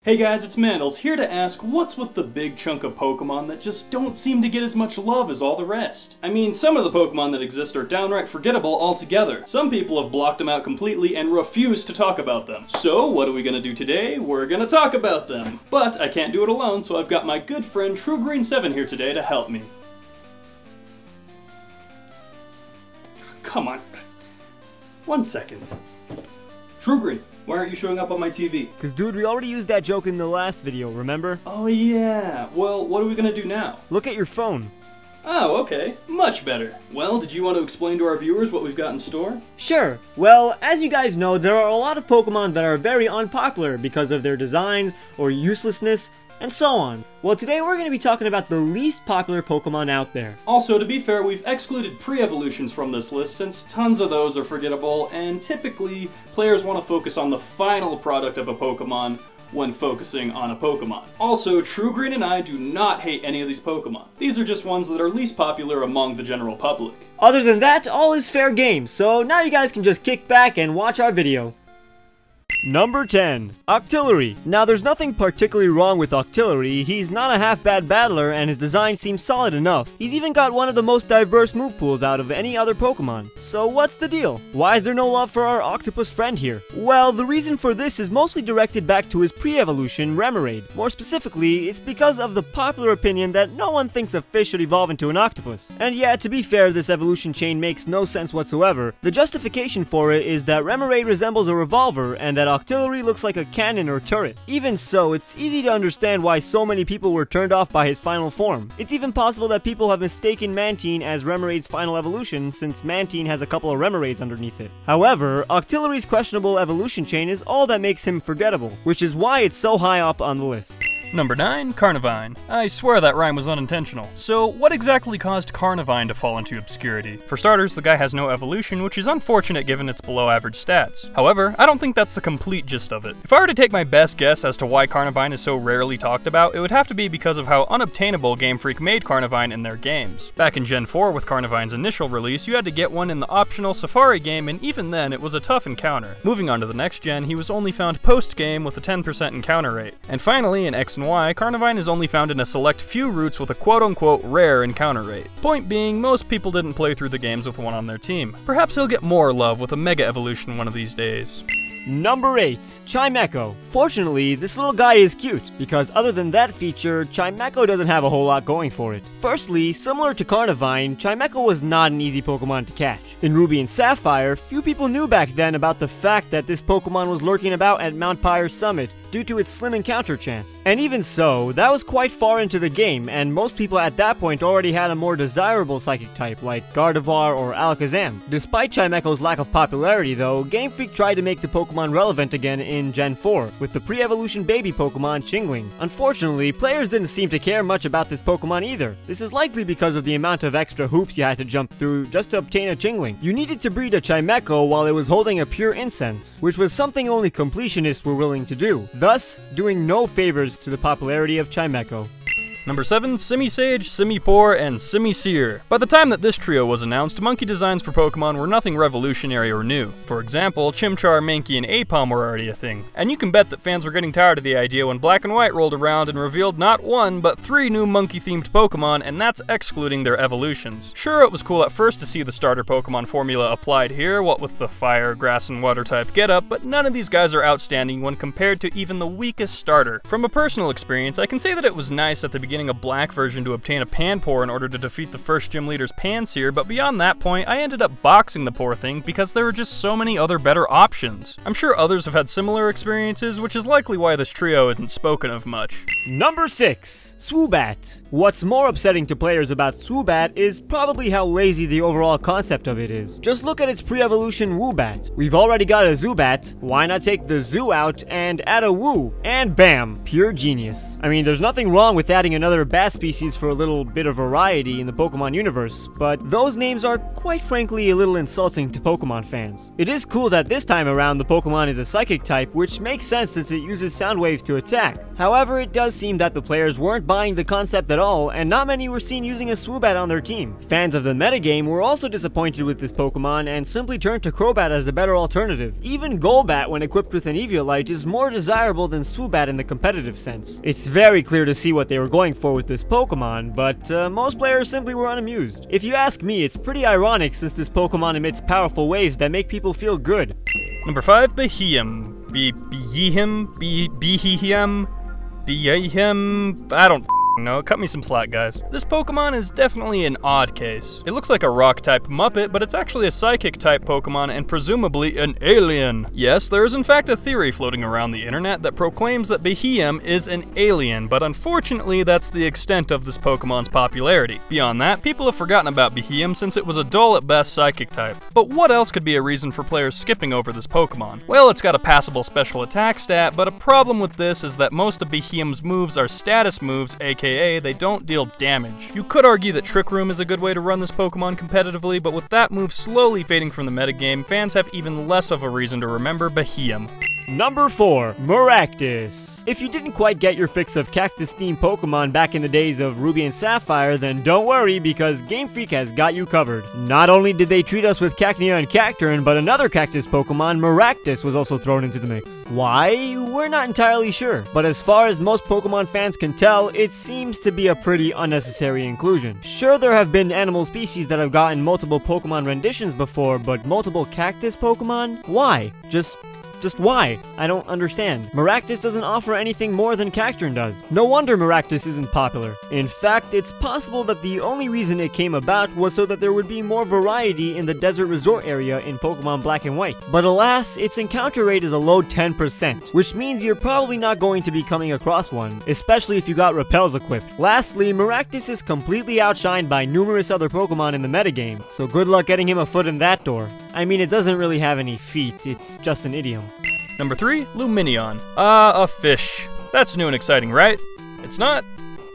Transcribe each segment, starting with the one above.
Hey guys, it's Mandles, here to ask what's with the big chunk of Pokemon that just don't seem to get as much love as all the rest? I mean, some of the Pokemon that exist are downright forgettable altogether. Some people have blocked them out completely and refuse to talk about them. So, what are we gonna do today? We're gonna talk about them. But I can't do it alone, so I've got my good friend TrueGreen7 here today to help me. Come on. 1 second. TrueGreen, why aren't you showing up on my TV? Cause dude, we already used that joke in the last video, remember? Oh yeah, well, what are we gonna do now? Look at your phone. Oh, okay. Much better. Well, did you want to explain to our viewers what we've got in store? Sure. Well, as you guys know, there are a lot of Pokemon that are very unpopular because of their designs or uselessness, and so on. Well, today we're going to be talking about the least popular Pokemon out there. Also, to be fair, we've excluded pre-evolutions from this list since tons of those are forgettable, and typically, players want to focus on the final product of a Pokemon when focusing on a Pokemon. Also, TrueGreen and I do not hate any of these Pokemon. These are just ones that are least popular among the general public. Other than that, all is fair game, so now you guys can just kick back and watch our video. Number 10. Octillery. Now there's nothing particularly wrong with Octillery, he's not a half-bad battler and his design seems solid enough. He's even got one of the most diverse move pools out of any other Pokemon. So what's the deal? Why is there no love for our octopus friend here? Well, the reason for this is mostly directed back to his pre-evolution Remoraid. More specifically, it's because of the popular opinion that no one thinks a fish should evolve into an octopus. And yeah, to be fair, this evolution chain makes no sense whatsoever. The justification for it is that Remoraid resembles a revolver and that Octillery looks like a cannon or turret. Even so, it's easy to understand why so many people were turned off by his final form. It's even possible that people have mistaken Mantine as Remoraid's final evolution, since Mantine has a couple of Remoraids underneath it. However, Octillery's questionable evolution chain is all that makes him forgettable, which is why it's so high up on the list. Number 9, Karnavine. I swear that rhyme was unintentional. So, what exactly caused Karnavine to fall into obscurity? For starters, the guy has no evolution, which is unfortunate given its below-average stats. However, I don't think that's the complete gist of it. If I were to take my best guess as to why Karnavine is so rarely talked about, it would have to be because of how unobtainable Game Freak made Karnavine in their games. Back in Gen 4 with Karnavine's initial release, you had to get one in the optional Safari game, and even then, it was a tough encounter. Moving on to the next gen, he was only found post-game with a 10% encounter rate. And finally, in X and Y, Karnavine is only found in a select few routes with a quote-unquote rare encounter rate. Point being, most people didn't play through the games with one on their team. Perhaps he'll get more love with a Mega Evolution one of these days. Number 8. Chimecho. Fortunately, this little guy is cute, because other than that feature, Chimecho doesn't have a whole lot going for it. Firstly, similar to Karnavine, Chimecho was not an easy Pokemon to catch. In Ruby and Sapphire, few people knew back then about the fact that this Pokemon was lurking about at Mount Pyre's summit due to its slim encounter chance. And even so, that was quite far into the game, and most people at that point already had a more desirable psychic type like Garrbearer or Alakazam. Despite Chimecho's lack of popularity though, Game Freak tried to make the Pokemon relevant again in Gen 4, with the pre-evolution baby Pokemon Chingling. Unfortunately, players didn't seem to care much about this Pokemon either. This is likely because of the amount of extra hoops you had to jump through just to obtain a Chingling. You needed to breed a Chimecho while it was holding a pure incense, which was something only completionists were willing to do, thus doing no favors to the popularity of Chimecho. Number 7, Simisage, Simipour, and Simisear. By the time that this trio was announced, monkey designs for Pokemon were nothing revolutionary or new. For example, Chimchar, Mankey, and Aipom were already a thing. And you can bet that fans were getting tired of the idea when Black and White rolled around and revealed not 1, but 3 new monkey-themed Pokemon, and that's excluding their evolutions. Sure, it was cool at first to see the starter Pokemon formula applied here, what with the fire, grass, and water type getup, but none of these guys are outstanding when compared to even the weakest starter. From a personal experience, I can say that it was nice at the beginning a black version to obtain a Panpour in order to defeat the first gym leader's Pansear, but beyond that point, I ended up boxing the poor thing because there were just so many other better options. I'm sure others have had similar experiences, which is likely why this trio isn't spoken of much. Number 6. Soobat. What's more upsetting to players about Soobat is probably how lazy the overall concept of it is. Just look at its pre-evolution Woobat. We've already got a Zubat, why not take the Zoo out and add a Woo? And bam, pure genius. I mean, there's nothing wrong with adding another bat species for a little bit of variety in the Pokemon universe, but those names are quite frankly a little insulting to Pokemon fans. It is cool that this time around the Pokemon is a psychic type, which makes sense since it uses sound waves to attack. However, it does seem that the players weren't buying the concept at all, and not many were seen using a Soobat on their team. Fans of the metagame were also disappointed with this Pokemon and simply turned to Crobat as the better alternative. Even Golbat, when equipped with an Eviolite, is more desirable than Soobat in the competitive sense. It's very clear to see what they were going for with this Pokemon, but most players simply were unamused. If you ask me, it's pretty ironic since this Pokemon emits powerful waves that make people feel good. Number 5, Beheeyem. Beheeyem, I don't know, cut me some slack, guys. This Pokemon is definitely an odd case. It looks like a rock-type Muppet, but it's actually a Psychic-type Pokemon and presumably an alien. Yes, there is in fact a theory floating around the internet that proclaims that Beheeyem is an alien, but unfortunately that's the extent of this Pokemon's popularity. Beyond that, people have forgotten about Beheeyem since it was a dull at best Psychic-type. But what else could be a reason for players skipping over this Pokemon? Well, it's got a passable special attack stat, but a problem with this is that most of Beheeyem's moves are status moves, aka they don't deal damage. You could argue that Trick Room is a good way to run this Pokemon competitively, but with that move slowly fading from the metagame, fans have even less of a reason to remember Beheeyem. Number 4, Myrrh Actus. If you didn't quite get your fix of cactus-themed Pokemon back in the days of Ruby and Sapphire, then don't worry because Game Freak has got you covered. Not only did they treat us with Cacnea and Cacturne, but another cactus Pokemon, Myrrh Actus, was also thrown into the mix. Why? We're not entirely sure, but as far as most Pokemon fans can tell, it seems to be a pretty unnecessary inclusion. Sure, there have been animal species that have gotten multiple Pokemon renditions before, but multiple cactus Pokemon? Why? Just why? I don't understand. Myrrh Actus doesn't offer anything more than Cacturne does. No wonder Myrrh Actus isn't popular. In fact, it's possible that the only reason it came about was so that there would be more variety in the desert resort area in Pokemon Black and White. But alas, its encounter rate is a low 10%, which means you're probably not going to be coming across one, especially if you got repels equipped. Lastly, Myrrh Actus is completely outshined by numerous other Pokemon in the metagame, so good luck getting him a foot in that door. I mean, it doesn't really have any feet, it's just an idiom. Number 3, Loom Minion. A fish. That's new and exciting, right? It's not?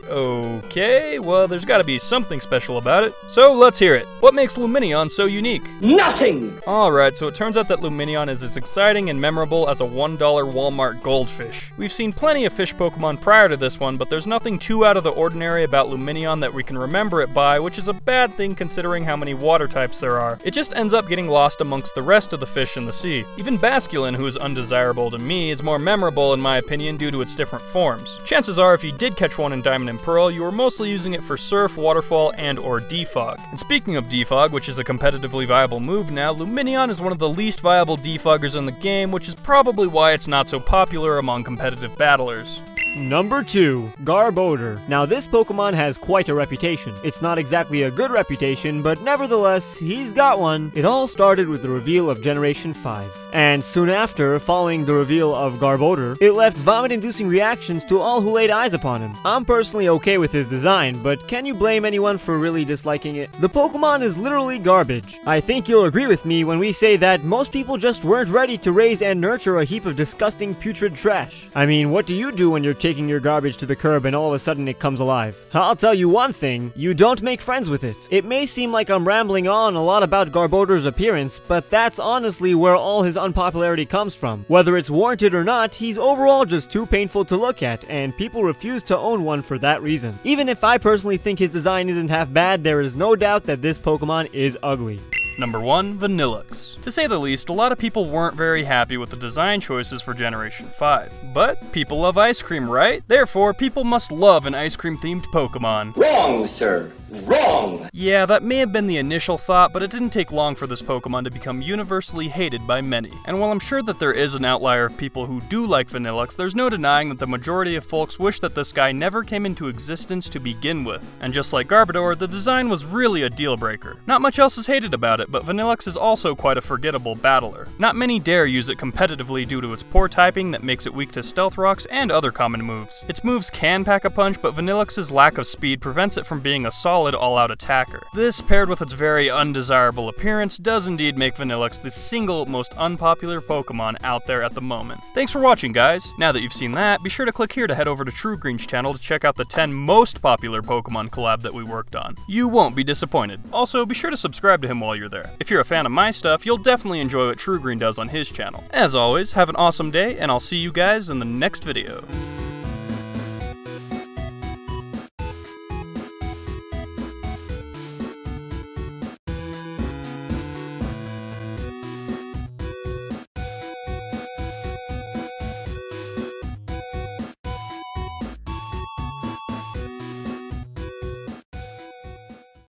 Okay, well, there's gotta be something special about it. So let's hear it. What makes Loom Minion so unique? Nothing! Alright, so it turns out that Loom Minion is as exciting and memorable as a $1 Walmart goldfish. We've seen plenty of fish Pokemon prior to this one, but there's nothing too out of the ordinary about Loom Minion that we can remember it by, which is a bad thing considering how many water types there are. It just ends up getting lost amongst the rest of the fish in the sea. Even Basculin, who is undesirable to me, is more memorable in my opinion due to its different forms. Chances are if you did catch one in Diamond and Pearl, you were mostly using it for Surf, Waterfall, and or Defog. And speaking of Defog, which is a competitively viable move now, Loom Minion is one of the least viable defoggers in the game, which is probably why it's not so popular among competitive battlers. Number 2, Garrbearer. Now this Pokemon has quite a reputation. It's not exactly a good reputation, but nevertheless, he's got one. It all started with the reveal of Generation 5. And soon after, following the reveal of Garrbearer, it left vomit-inducing reactions to all who laid eyes upon him. I'm personally okay with his design, but can you blame anyone for really disliking it? The Pokemon is literally garbage. I think you'll agree with me when we say that most people just weren't ready to raise and nurture a heap of disgusting putrid trash. I mean, what do you do when you're taking your garbage to the curb and all of a sudden it comes alive? I'll tell you one thing, you don't make friends with it. It may seem like I'm rambling on a lot about Garrbearer's appearance, but that's honestly where all his unpopularity comes from. Whether it's warranted or not, he's overall just too painful to look at, and people refuse to own one for that reason. Even if I personally think his design isn't half bad, there is no doubt that this Pokemon is ugly. Number 1, Vanilluxe. To say the least, a lot of people weren't very happy with the design choices for Generation 5. But people love ice cream, right? Therefore, people must love an ice cream themed Pokemon. Wrong, sir. Wrong! Yeah, that may have been the initial thought, but it didn't take long for this Pokemon to become universally hated by many. And while I'm sure that there is an outlier of people who do like Vanilluxe, there's no denying that the majority of folks wish that this guy never came into existence to begin with. And just like Garrbearer, the design was really a deal breaker. Not much else is hated about it, but Vanilluxe is also quite a forgettable battler. Not many dare use it competitively due to its poor typing that makes it weak to Stealth Rocks and other common moves. Its moves can pack a punch, but Vanilluxe's lack of speed prevents it from being a solid all-out attacker. This, paired with its very undesirable appearance, does indeed make Vanilluxe the single most unpopular Pokemon out there at the moment. Thanks for watching, guys. Now that you've seen that, be sure to click here to head over to True Green's channel to check out the 10 most popular Pokemon collab that we worked on. You won't be disappointed. Also, be sure to subscribe to him while you're there. If you're a fan of my stuff, you'll definitely enjoy what True Green does on his channel. As always, have an awesome day, and I'll see you guys in the next video.